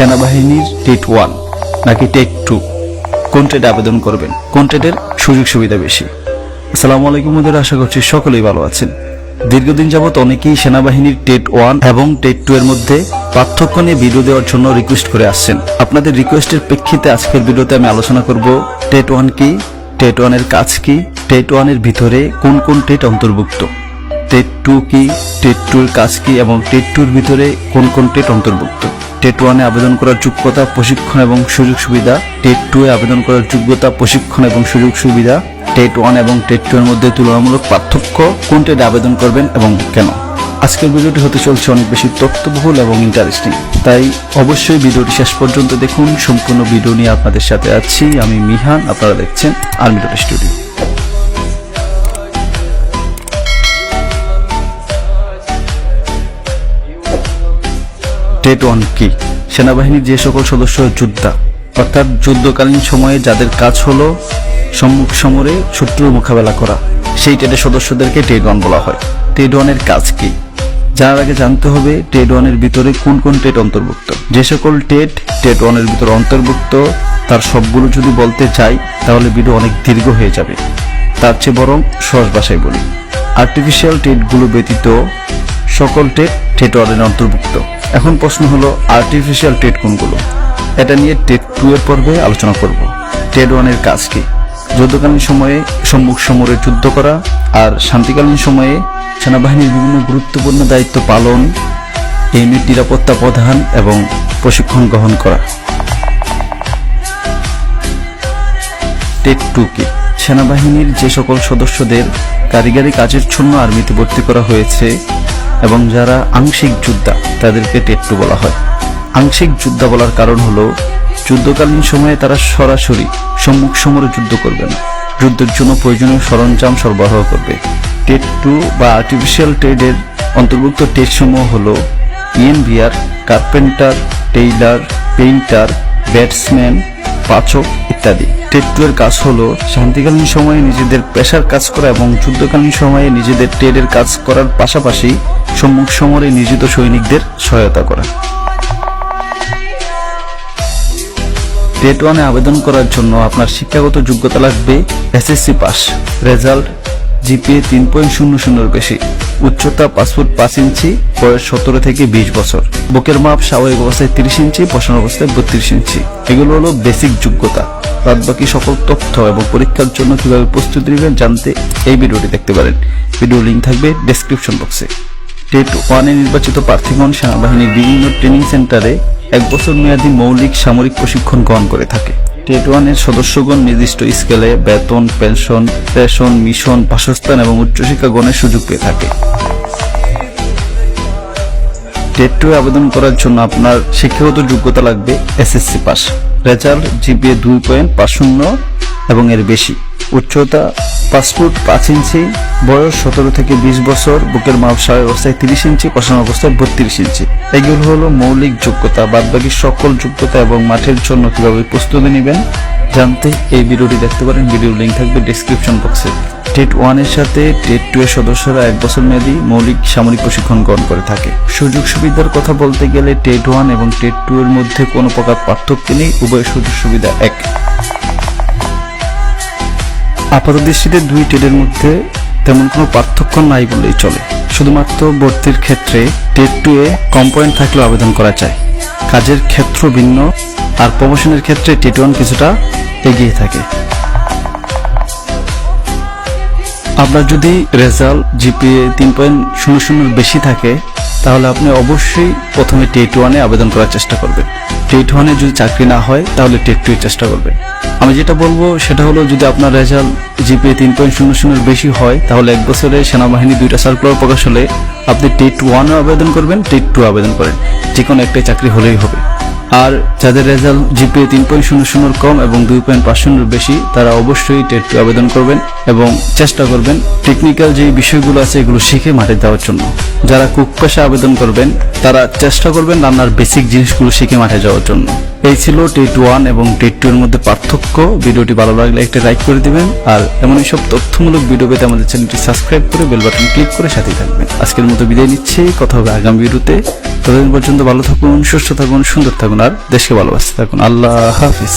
সেনাবাহিনীর টেট 1 নাকি টেট 2, কোন টেটে আবেদন করবেন, কোন টেটের সুযোগ সুবিধা বেশি? আসসালামু আলাইকুম বন্ধুরা, আশা করছি সকলেই ভালো আছেন। দীর্ঘদিন যাবত অনেকেই সেনাবাহিনীর টেট 1 এবং টেট 2 এর মধ্যে পার্থক্য নিয়ে ভিডিও দেওয়ার জন্য রিকোয়েস্ট করে আসছেন। আপনাদের রিকোয়েস্টের প্রেক্ষিতে আজকের ভিডিওতে আমি আলোচনা করব টেট 1 কি, টেট 1 এর কাজ কি, টেট 1 এর ভিতরে কোন কোন টেট অন্তর্ভুক্ত, টেট 2 কি, টেট 2 এর কাজ কি এবং টেট 2 এর ভিতরে কোন কোন টেট অন্তর্ভুক্ত, টেট 1 এ আবেদন করার যোগ্যতা, প্রশিক্ষণ এবং সুযোগ সুবিধা, টেট 2 এ আবেদন করার যোগ্যতা, প্রশিক্ষণ এবং সুযোগ সুবিধা, টেট 1 এবং টেট 2 এর মধ্যে তুলনামূলক পার্থক্য, কোন টেটে আবেদন করবেন এবং কেন। আজকের ভিডিওটি হতে চলছে অনেক বেশি তথ্যবহুল এবং ইন্টারেস্টিং, তাই অবশ্যই ভিডিওটি শেষ পর্যন্ত দেখুন। সম্পূর্ণ ভিডিও নিয়ে আপনাদের সাথে আছি আমি মিহান, আপনারা দেখছেন আর্মি ডট স্টুডিও। টেট 1 কি? সেনাবাহিনীর যে সকল সদস্য যোদ্ধা, অর্থাৎ যুদ্ধকালীন সময়ে যাদের কাজ হলো সম্মুখ সমরে শত্রুর মোকাবেলা করা, সেই টেটের সদস্যদেরকে টেট 1 বলা হয়। টেট 1 এর কাজ কি জানার আগে জানতে হবে টেট 1 এর ভিতরে কোন কোন টেট অন্তর্ভুক্ত। যে সকল টেট 1 এর ভিতরে অন্তর্ভুক্ত তার সবগুলো যদি বলতে চাই তাহলে ভিডিও অনেক দীর্ঘ হয়ে যাবে, তার চেয়ে বরং সহজ ভাষায় বলি। আর্টিফিশিয়াল টেটগুলো ব্যতীত সকল টেট 1 এর অন্তর্ভুক্ত। এখন প্রশ্ন হলো আর্টিফিশিয়াল টেট কোনগুলো? এটা নিয়ে টেট 2 এর পর্বে আলোচনা করব। টেট 1 এর কাজ কি? যুদ্ধকালীন সময়ে সম্মুখ সমরে যুদ্ধ করা আর শান্তিকালীন সময়ে সেনাবাহিনীর বিভিন্ন গুরুত্বপূর্ণ দায়িত্ব পালন, ইউনিট নিরাপত্তা প্রদান এবং প্রশিক্ষণ গ্রহণ করা। টেট 2 কি? সেনাবাহিনীর যে সকল সদস্যদের কারিগরি কাজের জন্য আর্মিতে ভর্তি করা হয়েছে এবং যারা আংশিক যোদ্ধা তাদেরকে টেট 2 বলা হয়। আংশিক যোদ্ধা বলার কারণ হলো যুদ্ধকালীন সময়ে তারা সরাসরি সম্মুখ সমরে যুদ্ধ করবে না, যুদ্ধের জন্য প্রয়োজনীয় সরঞ্জাম সরবরাহ করবে। টেট 2 বা আর্টিফিশিয়াল টেটের অন্তর্ভুক্ত টেট সমূহ হলো ইএনভিআর, কার্পেন্টার, টেইলার, পেইন্টার, ব্যাটসম্যান, পাচক ইত্যাদি। টেট 2 এর কাজ হলো শান্তিকালীন সময়ে নিজেদের পেশার কাজ করা এবং যুদ্ধকালীন সময়ে নিজেদের টেটের কাজ করার পাশাপাশি সম্মুখ সমরে নিয়োজিত সৈনিকদের সহায়তা করা। টেট 1 এ আবেদন করার জন্য আপনার শিক্ষাগত যোগ্যতা লাগবে এসএসসি পাস, রেজাল্ট জিপিএ 3.00 এর বেশি, উচ্চতা 5 ফুট 5 ইঞ্চি, বয়স 17 থেকে 20 বছর, বুকের মাপ স্বাভাবিক অবস্থায় 30 ইঞ্চি, বসানো অবস্থায় 32 ইঞ্চি। এগুলো হলো বেসিক যোগ্যতা। বাদ বাকি সকল তথ্য এবং পরীক্ষার জন্য কিভাবে প্রস্তুতি নেবেন জানতে এই ভিডিওটি দেখতে পারেন। ভিডিও লিঙ্ক থাকবে ডেসক্রিপশন বক্সে। টেট 1 এ নির্বাচিত প্রার্থীগণ সেনাবাহিনীর বিভিন্ন ট্রেনিং সেন্টারে 1 বছর মেয়াদী মৌলিক সামরিক প্রশিক্ষণ গ্রহণ করে থাকে। টেট 1 এর সদস্যগণ নির্দিষ্ট স্কেলে বেতন, পেনশন, মিশন, বাসস্থান এবং উচ্চশিক্ষা গ্রহণের সুযোগ পেয়ে থাকে। টেট 2 এ আবেদন করার জন্য আপনার শিক্ষাগত যোগ্যতা লাগবে এসএসসি পাস, রেজাল্ট জিপিএ 2.50 এবং এর বেশি, উচ্চতা 5 ফুট 5 ইঞ্চি, বয়স 17 থেকে 20 বছর, বুকের মাপ স্বাভাবিক অবস্থায় 30 ইঞ্চি, বসানো অবস্থায় 32 ইঞ্চি। এগুলো হলো মৌলিক যোগ্যতা। বাদ বাকি সকল যোগ্যতা এবং মাঠের জন্য কিভাবে প্রস্তুতি নেবেন জানতে এই ভিডিওটি দেখতে পারেন। ভিডিওর লিঙ্ক থাকবে ডেসক্রিপশন বক্সে। টেট 1 এর সাথে টেট 2 এর সদস্যরা 1 বছর মেয়াদী মৌলিক সামরিক প্রশিক্ষণ গ্রহণ করে থাকে। সুযোগ সুবিধার কথা বলতে গেলে টেট 1 এবং টেট 2 এর মধ্যে কোনো প্রকার পার্থক্য নেই, উভয় সুযোগ সুবিধা এক। আপাতদৃষ্টিতে দুই টেটের মধ্যে তেমন কোনো পার্থক্য নাই বললেই চলে। শুধুমাত্র ভর্তির ক্ষেত্রে টেট 2 এ কম পয়েন্ট থাকলেও আবেদন করা যায়, কাজের ক্ষেত্র ভিন্ন, আর প্রমোশনের ক্ষেত্রে টেট 1 কিছুটা এগিয়ে থাকে। আপনার যদি রেজাল্ট জিপিএ 3.00 বেশি থাকে তাহলে আপনি অবশ্যই প্রথমে টেট 1 এ আবেদন করার চেষ্টা করবেন। টেট 1 এ যদি চাকরি না হয় তাহলে টেট 2 এর চেষ্টা করবেন। আমি যেটা বলবো সেটা হলো যদি আপনার রেজাল্ট জিপিএ 3.00 বেশি হয় তাহলে 1 বছরে সেনাবাহিনী 2টা সার্কুলার প্রকাশ হলে আপনি টেট 1 এ আবেদন করবেন, টেট 2 আবেদন করেন, যে কোনো একটাই চাকরি হলেই হবে। আর যাদের রেজাল্ট জিপিএ 3.00 কম এবং 2.50 বেশি তারা অবশ্যই টেট 2 আবেদন করবেন এবং চেষ্টা করবেন টেকনিক্যাল যে বিষয়গুলো আছে এগুলো শিখে মাঠে দেওয়ার জন্য। যারা কুক পেশা আবেদন করবেন তারা চেষ্টা করবেন রান্নার বেসিক জিনিসগুলো শিখে মাঠে যাওয়ার জন্য। এই ছিল টেট 1 এবং টেট 2 এর মধ্যে পার্থক্য। ভিডিওটি ভালো লাগলে একটা লাইক করে দিবেন, আর এমনই সব তথ্যমূলক ভিডিও পেতে আমাদের চ্যানেলটি সাবস্ক্রাইব করে বেল বাটন ক্লিক করে সাথেই থাকবেন। আজকের মতো বিদায় নিচ্ছি, কথা হবে আগামী ভিডিওতে। ততদিন পর্যন্ত ভালো থাকুন, সুস্থ থাকুন, সুন্দর থাকুন, আর দেশকে ভালোবাসতে থাকুন। আল্লাহ হাফিজ।